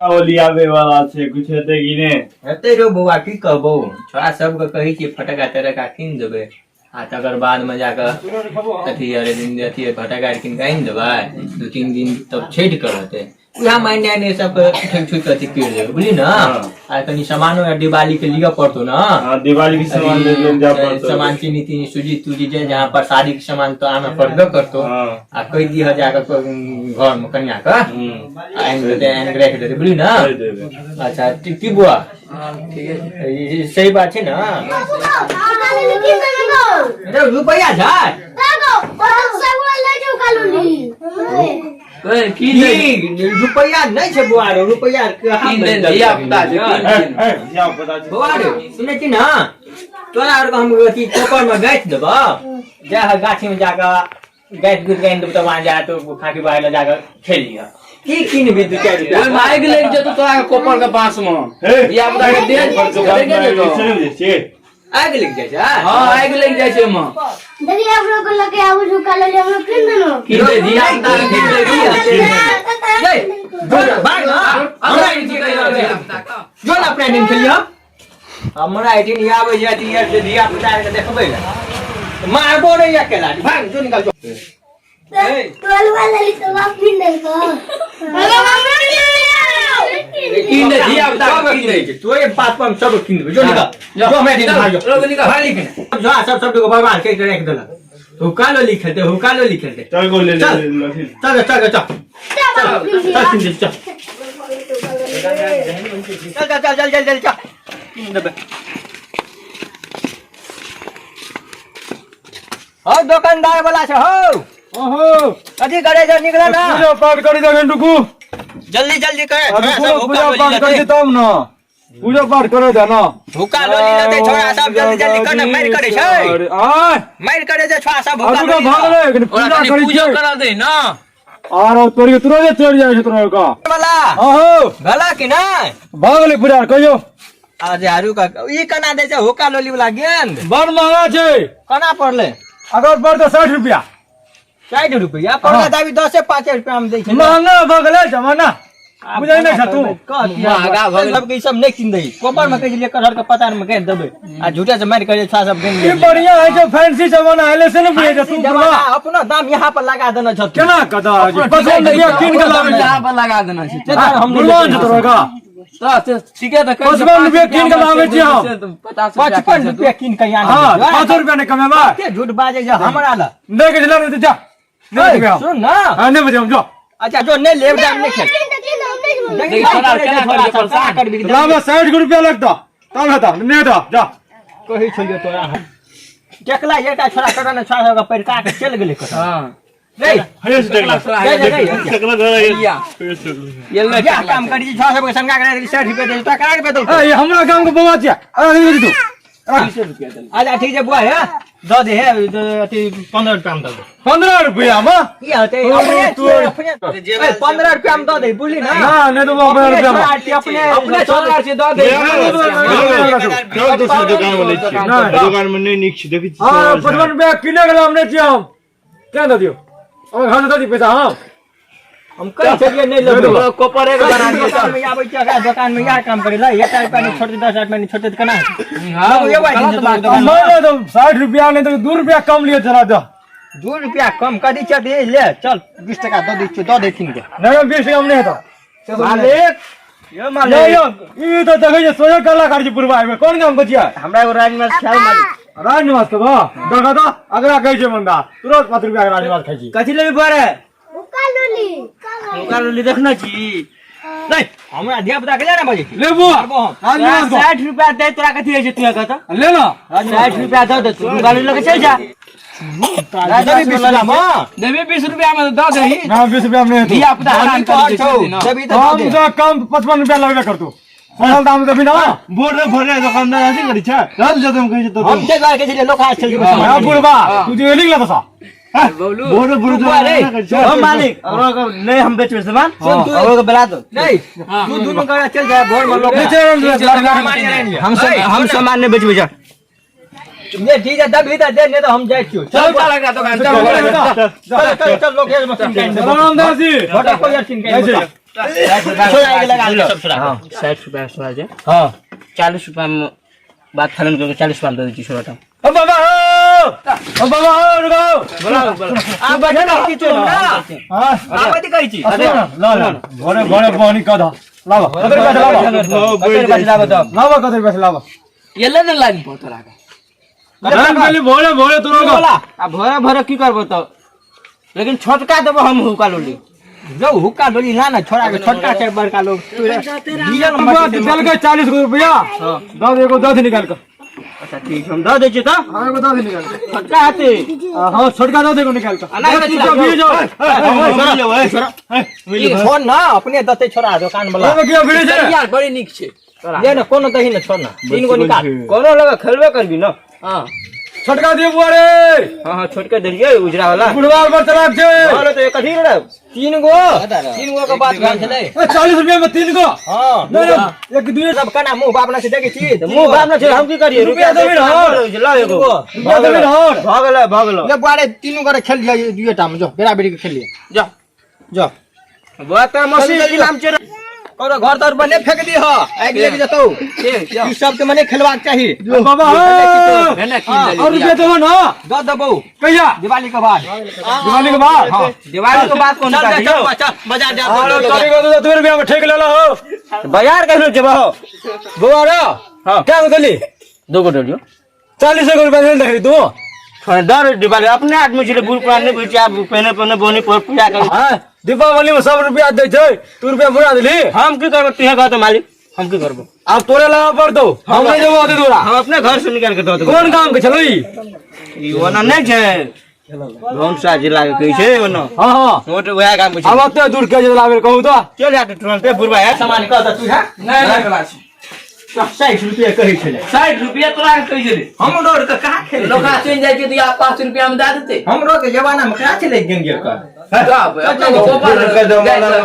ओलियावे वाला छे कुछ हेते कि ने हेते रो बौआ की कहबो छोरा सब के कहि छी फटका तरका किन देबे आ तकर बाद में जाकर अथी अरे दिन अथी फटका किन काइन देबे 2-3 दिन तब छेड़ करते उहा मान्या ने सब ठक ठुक कथी कर देबे बुझली ना आ तनी सामानो या दिवाली के लिए पड़तो ना हां दिवाली के सामान ले जा पड़तो सामान चीनी तीनी सूजी तुजी जे जहां पर शादी के सामान तो आमे पड़बे करतो आ कहि दी ह जाकर घर में कन्या का आइन दे एन ग्रेक दे बुझली ना अच्छा की बुआ ठीक है सही बात है ना अरे रुपया झाड़ की रुपया नहीं छे बुआ रो रुपया कहां दे दिया पता छे बुआ रो सुने छी ना तोरा और हम अथी कोपर में गाछ देबो जा गाछी में जाकर गाछ गुट गाइन देबो त वहां जा तो खाकी बाहर ले जाकर खेलिया की किन भी 2-4 रुपया ओए माइक लेके जतो तोरा कोपर के पास में दिया पता के दे छे आग लग जाय छै हां आग लग जाय छै म ददी आप लोग को लगे आउ झुका ले हम लोग किन देनो की दे दिया पता के दे ले भाग ना हमरा इनकी कह जो ना प्लानिंग खेलियो हमरा आइडिन आबै जे अथी से दिया पता के देखबै मारबो रे अकेला भाग जो निकाल जो तोल वाला ली तो आप किन दे को अरे मम्मी किन दे दिया पता किन दे छै तोरे बात पर सब किन देबे जो निकाल जो मैं दिन भाग जो निकाल भाग लिख जो सब को भगवान के रख देला हुकालो लिखते चल गो ले चल चल चल चल हो दुकानदार वाला छे हो ओहो कथी करे छ निकला ना पूजा पाठ करी जा घंटुकू जल्दी करे पूजा पाठ कर तब ना पूजा पाठ करे जा ना हुका लोली लेते छोरा सब जल्दी कर ना मार करे छै अरे आय मार करे जे छोरा सब हुका अरे भाग रे लेकिन पूजा करी पूजा करा दे ना आरो तोरी तुरंत चढ़ जाय छै तोरा का वाला ओहो गला कि नहीं भाग ले पूजा कहियो आज हारू का ई कना दे छै हुका लोली वाला गेंद बड़ महंगा छै कना पड़ले अगर पर तो 60 रुपया 60 रुपया पड़ला दाबी 10 से 5 रुपया में दै छै महंगा भ गेलै जमाना बुझै नै छ तू महंगा भ गेल सब के सब नहीं किन दई कोपर में कह लिए कलर के पतार में कह देबे आ झूठा से मार करे छा सब गेंद ई बढ़िया है जो फैंसी जमाना है से न बुझै छ तू जमाना अपना दाम यहाँ पर लगा देना छ केना कदा पसंद ये किन के लावे यहाँ पर लगा देना छै हम बुलवान छ तोरा का तो ठीक है तो 55 रुपया किन के लावे छी हम 55 रुपया किन के यहाँ हां 5 रुपया ने कमेबा के झूठ बाजे छ हमरा ला नहीं के ला जा नहीं के सुन ना हां नहीं बजे हम जो अच्छा जो नहीं लेब दाम नहीं खेल लावा 60 रुपया लगता तब हेता नहीं हेता जा कहि छोलियो तोरा देखला एटा छोरा छोरा ने छोरा का पैर काट चल गेले कत हां नहीं हयस देखला देखला गया ये ले क्या काम करी छोरा सब के संगा करे 60 रुपया दे तो करा के दो ए हमरा गांव के बवा छिया अरे नहीं दे तू 20 रुपया दे अच्छा ठीक है बुआ है दो दे है अति 15 रुपया में दो 15 रुपया में की होते अपने 15 रुपया में दो दे बुझली ना ना नहीं तो 15 रुपया में अपने छोरा से दो दे दूसरी दुकान में ले छी दुकान में नहीं निक छी देखी हां 55 रुपया किने के हम नहीं छी हम क्या दे दियो और घर दे दी पैसा हम कह छलिए नहीं लेबो कोपरे के बना दियो में आबै छ दुकान में यार काम करेला 1 रुपया नहीं छोड़ 10 रुपया नहीं छोड़ केना हां ये बात मैं तो 60 रुपया नहीं तो 2 रुपया कम लिए चला दो 2 रुपया कम कदी छ दे ले चल 20 टका दो दे किन के नहीं 20 टका में नहीं तो मालिक ये मालिक ये तो देखे जे सोया कलाकार जी पूर्वा में कौन काम बचिया हमरा एगो राजनिवास खाए मालिक राजनिवास के बा देखा तो अगला कह जे बंदा तुरंत 5 रुपया के राजनिवास खाई छी कथि लेबे पड़े उका लोली देखना छी नहीं हमरा धिया पुता के ले ना बजे लेबो राजनिवास 60 रुपया दे तोरा कथि है तू कहता ले ना 60 रुपया दे दे तू गाड़ी लेके चल जा देबे 20 रुपया में दो दही ना 20 रुपया में नहीं दिया पता हरान कर दे तो हम जो कम 55 रुपया लगबे कर तू फसल दाम देबी ना बोर्ड भरे दुकानदार आसी करी छ चल जदम कहि छ तो हम ते गाय के लिए लोग आज चल हां बुढ़वा तू जो लिख ले बसा बोलो बोर्ड हम मालिक और नहीं हम बेचबे सामान सुन तू और बला दो नहीं तू दोनों का चल जा भोर में लोग हम सामान नहीं बेचबे जा ये ठीक है दब इधर दे नहीं तो हम जाए क्यों चल लगा दुकान चल लोग ये मशीन के रामदास जी फोटो को यार चिन के छोड़ा के लगा लो सब छोड़ा। हां 60 रुपया छोड़ा जे हां 40 रुपया में बात खलन करके 40 रुपया दे दी छोड़ा। ओ बाबा रुको बोला आ बैठे ना की चोर ना हां आ बैठ कहि छी अरे ला घरे घरे पानी कदा लावा कदर पैसा लावा लावा कदर पैसा लावा येले न लाइन पतो लागा हम पहले भोरे भोरे तू रोको आ भरे भरे की करबो त लेकिन छोटका देबो हम हुका लोली जो हुक्का डोली ना ना छोड़ा के छोटका के बड़का लोग डीजल बाबा चल के 40 रुपया दो देखो 10 निकाल कर अच्छा ठीक हम दे दे छी त हमें बता दे निकाल छोटका हाथे हां छोटका दो देखो निकाल कर अना छोड़ ना अपने दते छोड़ा दुकान वाला अब क्या भिड़े छे यार बड़ी निक छे ये ना कोनो दही ना छोड़ ना तीन गो निकाल कोनो लगा खेलबे करबी न हां छोटका दे बुआरे हां हां छोटका दरिए उजरा वाला बुढ़वाल पर चलाक छे बोलो तो कथि रे तीन गो के बात गाल चले 40 रुपया में 3 को हां नहीं एक दुए सब कना मुंह बापना से देखे छी मुंह बाप न छे हम की करिए रुपया देबी न ला एगो रुपया देबी न भागले ले बारे तीनों करे खेल लिया दुएटा में जो बेरा बेरी के खेल लिया जा जा बात मसी के नाम छे और घर तर बने फेंक दी हो आग लेके जतो ई सब के मने खेलवाक चाहिए बाबा मैंने और रुपया देबो न दो दबो कहिया दिवाली के बाद दिवाली के बाद हां दिवाली के बाद कौन का चल बाजार जा अरे तारीख को 2 रुपया में ठेक ले लो हो बाजार कैसे जब हो बुआरे हां क्या बोली दो को डलियो 40 रुपया दे दे तू थोड़ा डर दिवाली अपने आदमी छले बुढ़ पुरान नहीं बेचा पहने पहने बोनी पर पूजा कर हां दीपावली में 100 रुपया दे छै तू रुपया बुरा देली हम की करबो तुहे कहत मालिक हम की करबो अब तोरे लावा पड़ दो हम नहीं देबो दे दूरा हम अपने घर से निकाल के दो दो कौन काम के चलो ई ओना नहीं छे भौंसा जिला के कहि छे ओना हां हां वो तो वह काम अब तो दूर के जे लावे कहू तो चल जाते तुरंत बुढ़वा है सामान कहत तू है नहीं क्लास 60 रुपया कहि छले 60 रुपया तोरा कहि छले हम रोड के कहां खेले लोका चेंज जाय के दिया 5 रुपया में दे देते हमरो के जमाना में कहां चले गेंगे का अपने को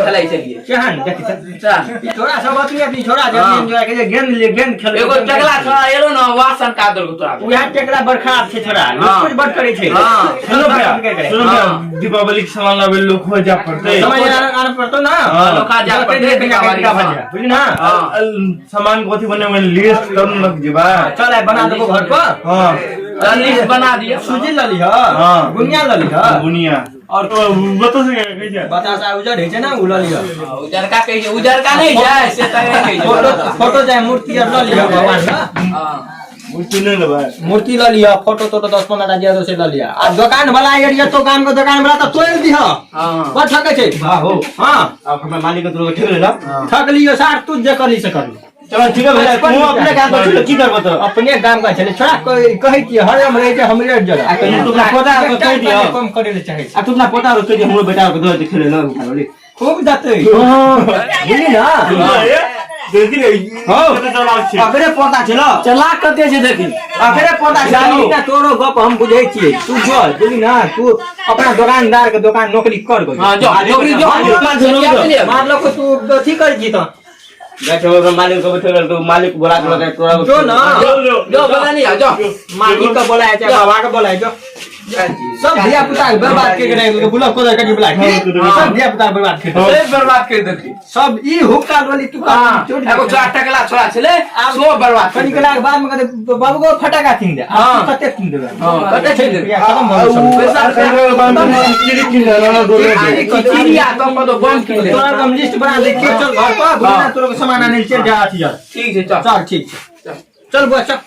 खेलाई चलिए केहन देखि चल छोरा सब अपनी छोरा जे एंजॉय के गेंद खेल एगो टकला छोड़ा एलो न वासन का दर को तोरा उहा टेकला बरखा छे छोरा कुछ बड़ करे छे सुनो दीपावली के सामान लावे लोग हो जा पड़ते समझ आना पड़तो ना लोका जा पड़ते बुझ ना सामान कोथी बने में लिस्ट कम लग जेबा चल बना देबो घर पर हां लिस्ट बना दिया सूजी लली ह हां बुनिया लली ह बुनिया और तो बता से कैसे बतासा उजर है ना उ लली ह उजर का कहि उजर का नहीं जाए से कहि फोटो जाय मूर्ति और लली ह भगवान का हां मूर्ति नहीं लेबा मूर्ति लली ह फोटो तो 10-15 टा दिया से लली ह आ दुकान वाला एरिया तो काम को दुकान वाला तो तोड़ दी ह हां बड़ ठके छे हां हो हां अब हमें मालिक तो ठेक ले ला ठग लियो सार तू जे कर ली से कर चलो ठीक है भैया तू अपने काम कर की करबो तो अपने काम का छले छोड़ा कहि कि हर हम रहे हमरे जगह आ कहीं तू अपना पोता को कह दियो कम करे ले चाहे आ तू अपना पोता को कह दियो हमरो बेटा को दो खेले ना खाली खूब जाते बुझली ना देखी ले हां तो चला छे अगरे पोता छलो चला कते छे देखी अगरे पोता छलो ना तोरो गप हम बुझै छियै तू जो बुझली ना तू अपना दुकानदार के दुकान नौकरी कर गो हां जो नौकरी जो मार लो को तू ठीक कर जी तो बैठो मालिक को बैठो तो मालिक बोला के लगा तोरा जो ना जो बता नहीं जो मालिक का बोलाया चाहे बाबा का बोलाया जो सब धिया पुता बर्बाद के करे बुला को कर बुला सब धिया पुता बर्बाद के सब बर्बाद कर देती सब ई हुक्का वाली तू का एगो 4 टकला छोड़ा छले सो बर्बाद कर कनी के बाद में कहते बाबू को फटाका किन दे हां कते किन देबे हां कते छे खत्म हो सब पैसा चिड़ी किन ना दोले चिड़िया तो बम किन ले तोरा हम लिस्ट बना ले के चल घर पर बुना तोरा को सामान आने चल जा आती यार ठीक है चल चल ठीक है चल बुआ चल